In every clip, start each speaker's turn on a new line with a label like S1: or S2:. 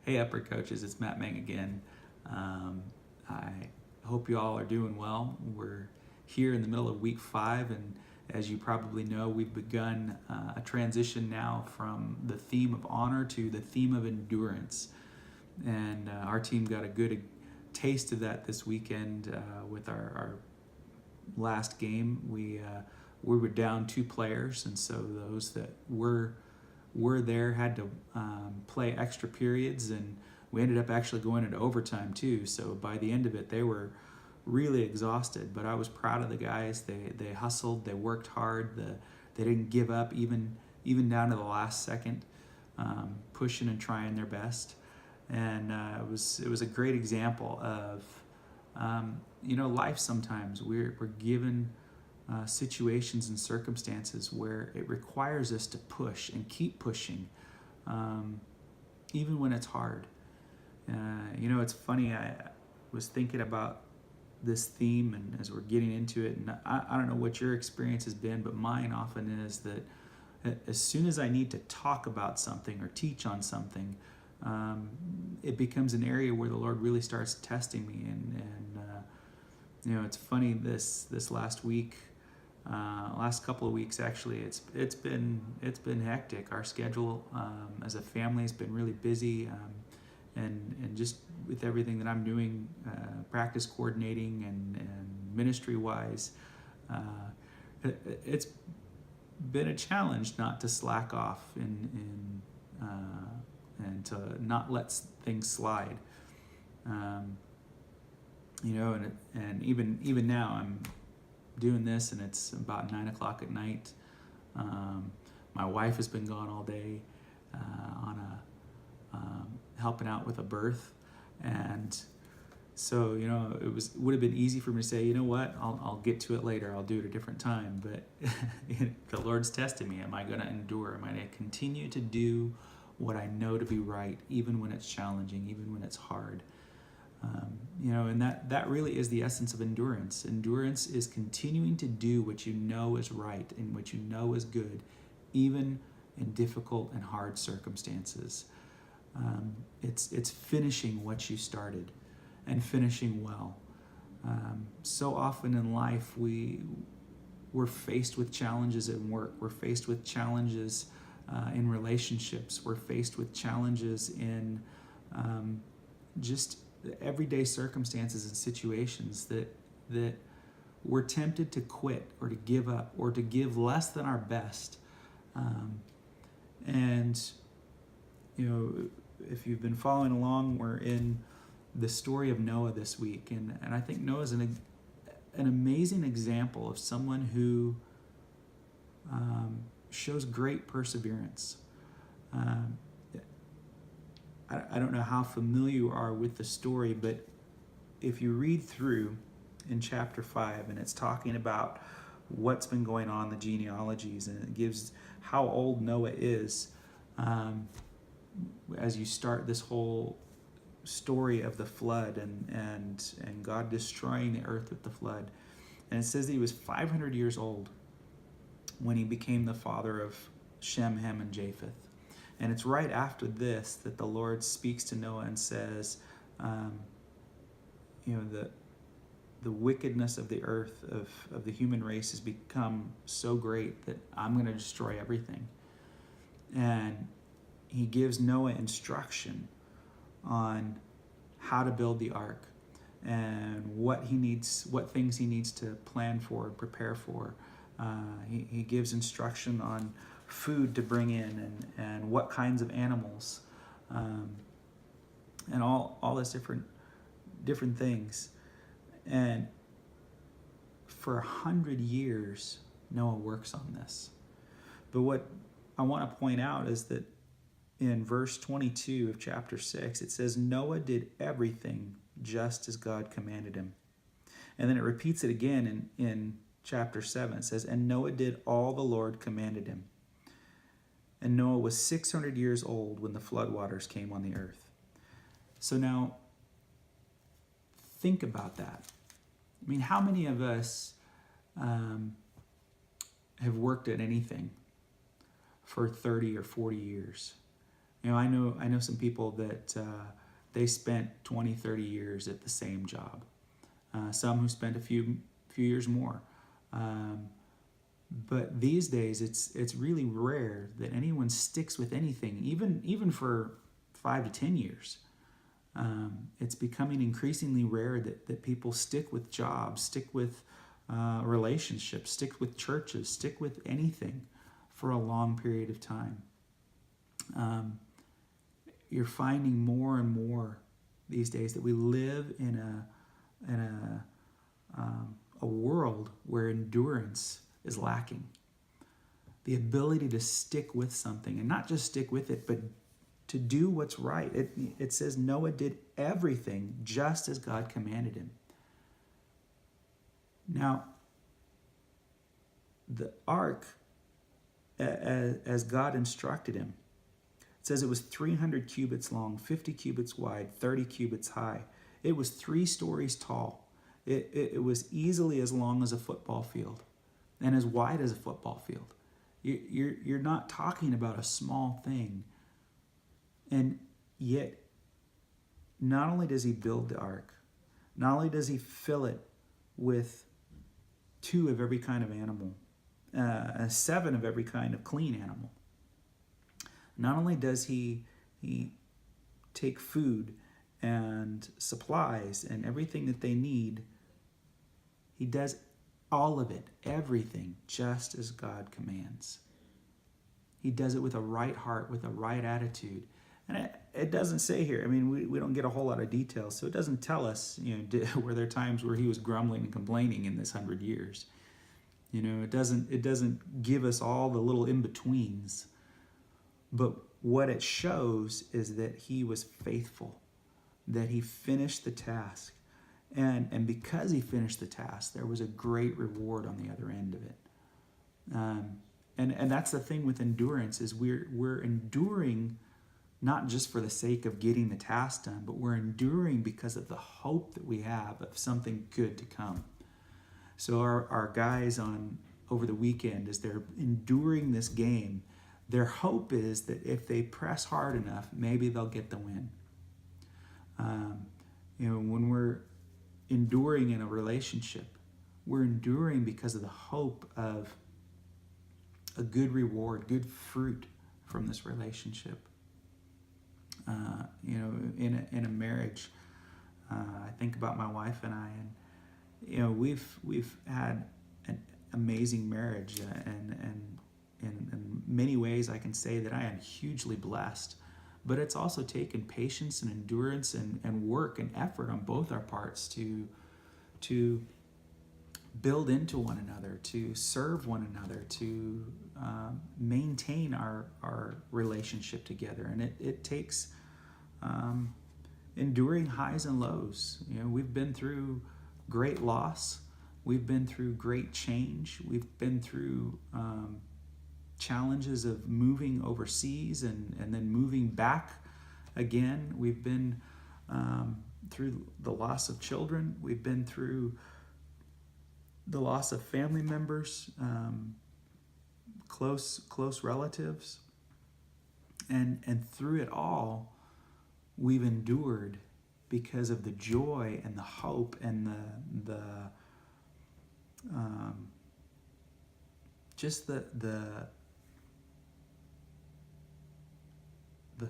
S1: Hey, Upward Coaches, it's Matt Mang again. I hope you all are doing well. We're here in the middle of week 5, and as you probably know, we've begun a transition now from the theme of honor to the theme of endurance. And our team got a good taste of that this weekend with our last game. We were down 2 players, and so those that were there had to play extra periods, and we ended up actually going into overtime too. So by the end of it, they were really exhausted. But I was proud of the guys. They hustled, they worked hard, they didn't give up even down to the last second, pushing and trying their best. And it was a great example of life. Sometimes we're given situations and circumstances where it requires us to push and keep pushing, even when it's hard. It's funny, I was thinking about this theme, and as we're getting into it, and I don't know what your experience has been, but mine often is that as soon as I need to talk about something or teach on something, it becomes an area where the Lord really starts testing me. And it's funny, this last week, last couple of weeks actually, it's been hectic. Our schedule as a family has been really busy, and just with everything that I'm doing, practice coordinating and ministry wise, it's been a challenge not to slack off and to not let things slide. And even now I'm doing this, and it's about 9 o'clock at night. My wife has been gone all day on a helping out with a birth, and so would have been easy for me to say, you know what, I'll get to it later. I'll do it a different time. But the Lord's testing me. Am I going to endure? Am I going to continue to do what I know to be right, even when it's challenging, even when it's hard? And that really is the essence of endurance. Endurance is continuing to do what you know is right and what you know is good, even in difficult and hard circumstances. It's finishing what you started, and finishing well. So often in life, we're faced with challenges in work. We're faced with challenges in relationships. We're faced with challenges in just everyday circumstances and situations that we're tempted to quit or to give up or to give less than our best. And if you've been following along, we're in the story of Noah this week, and I think Noah is an amazing example of someone who shows great perseverance. I don't know how familiar you are with the story, but if you read through in chapter 5, and it's talking about what's been going on, the genealogies, and it gives how old Noah is, as you start this whole story of the flood and God destroying the earth with the flood. And it says that he was 500 years old when he became the father of Shem, Ham, and Japheth. And it's right after this that the Lord speaks to Noah and says, the wickedness of the earth, of the human race, has become so great that I'm going to destroy everything. And he gives Noah instruction on how to build the ark and what things he needs to plan for and prepare for. He gives instruction on food to bring in and what kinds of animals, and all this different things. And for 100 years, Noah works on this. But what I want to point out is that in verse 22 of chapter 6, it says, Noah did everything just as God commanded him. And then it repeats it again in chapter 7. It says, and Noah did all the Lord commanded him. And Noah was 600 years old when the floodwaters came on the earth. So now, think about that. I mean, how many of us have worked at anything for 30 or 40 years? I know some people that they spent 20, 30 years at the same job. Some who spent a few years more. But these days, it's really rare that anyone sticks with anything, even for 5 to 10 years. It's becoming increasingly rare that people stick with jobs, stick with relationships, stick with churches, stick with anything for a long period of time. You're finding more and more these days that we live in a world where endurance is lacking. The ability to stick with something, and not just stick with it, but to do what's right. It says Noah did everything just as God commanded him. Now, the ark, as God instructed him, it says it was 300 cubits long, 50 cubits wide, 30 cubits high. It was 3 stories tall. It was easily as long as a football field and as wide as a football field. You're not talking about a small thing. And yet, not only does he build the ark, not only does he fill it with 2 of every kind of animal, 7 of every kind of clean animal. Not only does he take food and supplies and everything that they need, he does all of it, everything, just as God commands. He does it with a right heart, with a right attitude. And it doesn't say here, I mean, we don't get a whole lot of details, so it doesn't tell us, were there times where he was grumbling and complaining in this 100 years. It doesn't give us all the little in-betweens. But what it shows is that he was faithful, that he finished the task. And because he finished the task, there was a great reward on the other end of it. And that's the thing with endurance, is we're enduring not just for the sake of getting the task done, but we're enduring because of the hope that we have of something good to come. So our guys over the weekend, as they're enduring this game, their hope is that if they press hard enough, maybe they'll get the win. When we're enduring in a relationship, we're enduring because of the hope of a good reward, good fruit from this relationship. In a marriage, I think about my wife and I, and we've had an amazing marriage, and in many ways I can say that I am hugely blessed. But it's also taken patience and endurance and work and effort on both our parts to build into one another, to serve one another, to maintain our relationship together. And it takes enduring highs and lows. We've been through great loss. We've been through great change. We've been through challenges of moving overseas and then moving back again. We've been through the loss of children. We've been through the loss of family members, close relatives. And through it all, we've endured because of the joy and the hope and the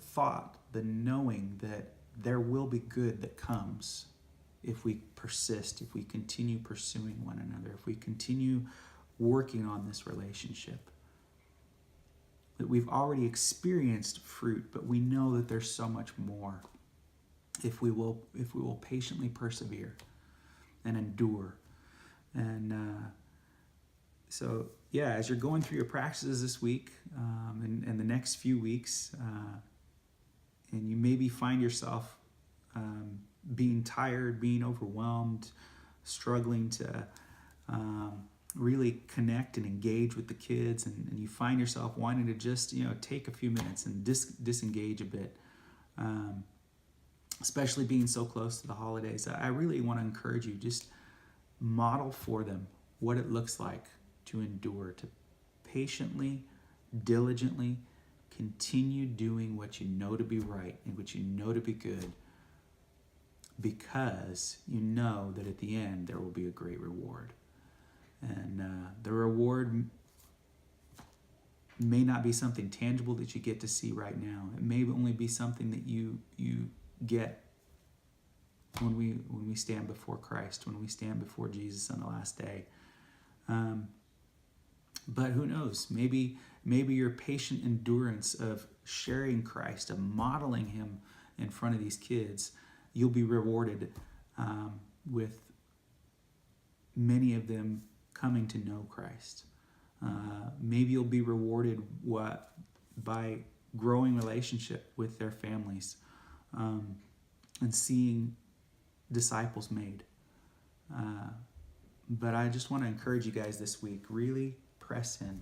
S1: thought, the knowing that there will be good that comes if we persist, if we continue pursuing one another, if we continue working on this relationship. That we've already experienced fruit, but we know that there's so much more if we will patiently persevere and endure. And so, as you're going through your practices this week and the next few weeks, and you maybe find yourself being tired, being overwhelmed, struggling to really connect and engage with the kids, and you find yourself wanting to just take a few minutes and disengage a bit, especially being so close to the holidays. I really want to encourage you, just model for them what it looks like to endure, to patiently, diligently continue doing what you know to be right and what you know to be good, because you know that at the end there will be a great reward. And the reward may not be something tangible that you get to see right now. It may only be something that you get when we stand before Christ, when we stand before Jesus on the last day. But who knows? Maybe your patient endurance of sharing Christ, of modeling him in front of these kids, you'll be rewarded with many of them coming to know Christ. Maybe you'll be rewarded by growing relationship with their families, and seeing disciples made. But I just want to encourage you guys this week, really press in.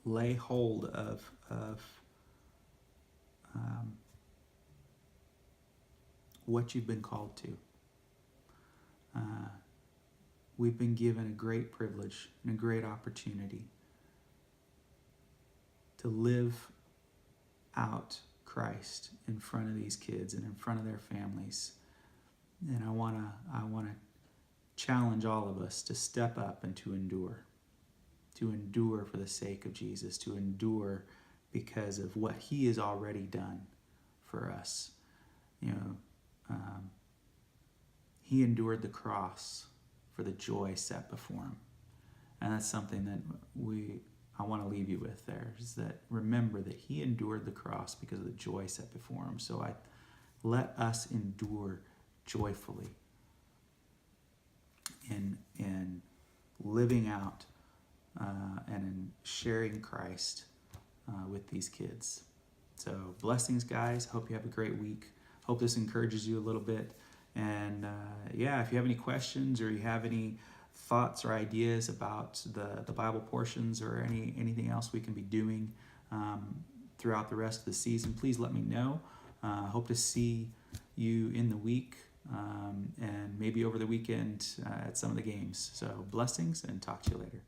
S1: Lay hold of what you've been called to. We've been given a great privilege and a great opportunity to live out Christ in front of these kids and in front of their families. And I want to challenge all of us to step up and to endure for the sake of Jesus, to endure because of what he has already done for us. He endured the cross for the joy set before him. And that's something that I want to leave you with there, is that remember that he endured the cross because of the joy set before him. So let us endure joyfully in living out and in sharing Christ with these kids. So blessings, guys. Hope you have a great week. Hope this encourages you a little bit. And if you have any questions or you have any thoughts or ideas about the Bible portions or anything else we can be doing throughout the rest of the season, please let me know. Hope to see you in the week and maybe over the weekend at some of the games. So blessings, and talk to you later.